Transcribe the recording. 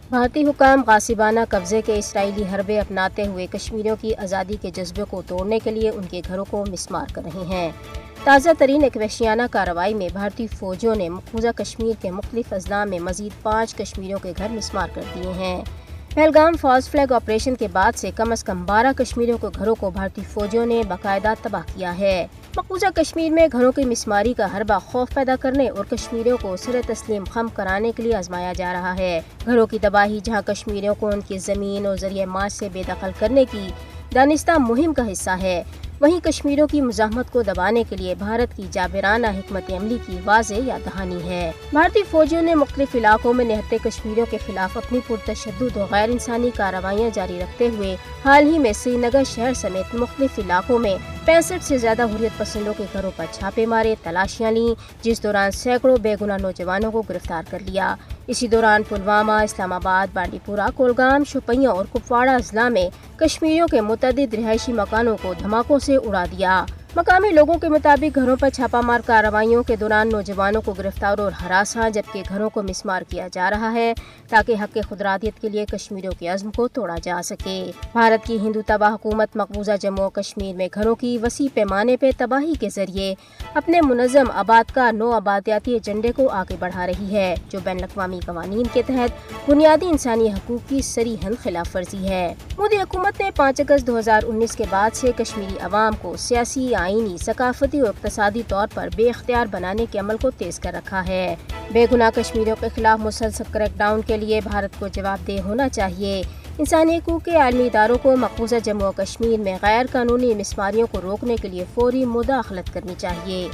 بھارتی حکام غاصبانہ قبضے کے اسرائیلی حربے اپناتے ہوئے کشمیریوں کی آزادی کے جذبے کو توڑنے کے لیے ان کے گھروں کو مسمار کر رہے ہیں۔ تازہ ترین ایک وحشیانہ کارروائی میں بھارتی فوجیوں نے مقبوضہ کشمیر کے مختلف اضلاع میں مزید 5 کشمیریوں کے گھر مسمار کر دیے ہیں۔ پہلگام فالس فلیگ آپریشن کے بعد سے کم 12 کشمیریوں کے گھروں کو بھارتی فوجیوں نے باقاعدہ تباہ کیا ہے۔ مقبوضہ کشمیر میں گھروں کی مسماری کا حربہ خوف پیدا کرنے اور کشمیریوں کو سر تسلیم خم کرانے کے لیے آزمایا جا رہا ہے۔ گھروں کی تباہی جہاں کشمیریوں کو ان کی زمین اور ذریعہ معاش سے بے دخل کرنے کی دانستہ مہم کا حصہ ہے، وہیں کشمیریوں کی مزاحمت کو دبانے کے لیے بھارت کی جابرانہ حکمت عملی کی واضح یاد دہانی ہے۔ بھارتی فوجیوں نے مختلف علاقوں میں نہتے کشمیریوں کے خلاف اپنی پرتشدد و غیر انسانی کارروائیاں جاری رکھتے ہوئے حال ہی میں سری نگر شہر سمیت مختلف علاقوں میں 65 سے زیادہ حریت پسندوں کے گھروں پر چھاپے مارے، تلاشیاں لیں، جس دوران سینکڑوں بے گناہ نوجوانوں کو گرفتار کر لیا۔ اسی دوران پلوامہ، اسلام آباد، بانڈی پورہ، کولگام، شوپیاں اور کپواڑہ اضلاع میں کشمیریوں کے متعدد رہائشی مکانوں کو دھماکوں سے اڑا دیا۔ مقامی لوگوں کے مطابق گھروں پر چھاپہ مار کارروائیوں کے دوران نوجوانوں کو گرفتار اور ہراساں جبکہ گھروں کو مسمار کیا جا رہا ہے تاکہ حق خودارادیت کے لیے کشمیریوں کے عزم کو توڑا جا سکے۔ بھارت کی ہندو تباہ حکومت مقبوضہ جموں و کشمیر میں گھروں کی وسیع پیمانے پہ تباہی کے ذریعے اپنے منظم آبادکار نو آبادیاتی ایجنڈے کو آگے بڑھا رہی ہے، جو بین الاقوامی قوانین کے تحت بنیادی انسانی حقوق کی صریحاً خلاف ورزی ہے۔ مودی حکومت نے 5 اگست 2019 کے بعد سے کشمیری عوام کو سیاسی، آئینی، ثقافتی اور اقتصادی طور پر بے اختیار بنانے کے عمل کو تیز کر رکھا ہے۔ بے گناہ کشمیریوں کے خلاف مسلسل کریک ڈاؤن کے لیے بھارت کو جواب دہ ہونا چاہیے۔ انسانی حقوق کے عالمی اداروں کو مقبوضہ جموں و کشمیر میں غیر قانونی مسماریوں کو روکنے کے لیے فوری مداخلت کرنی چاہیے۔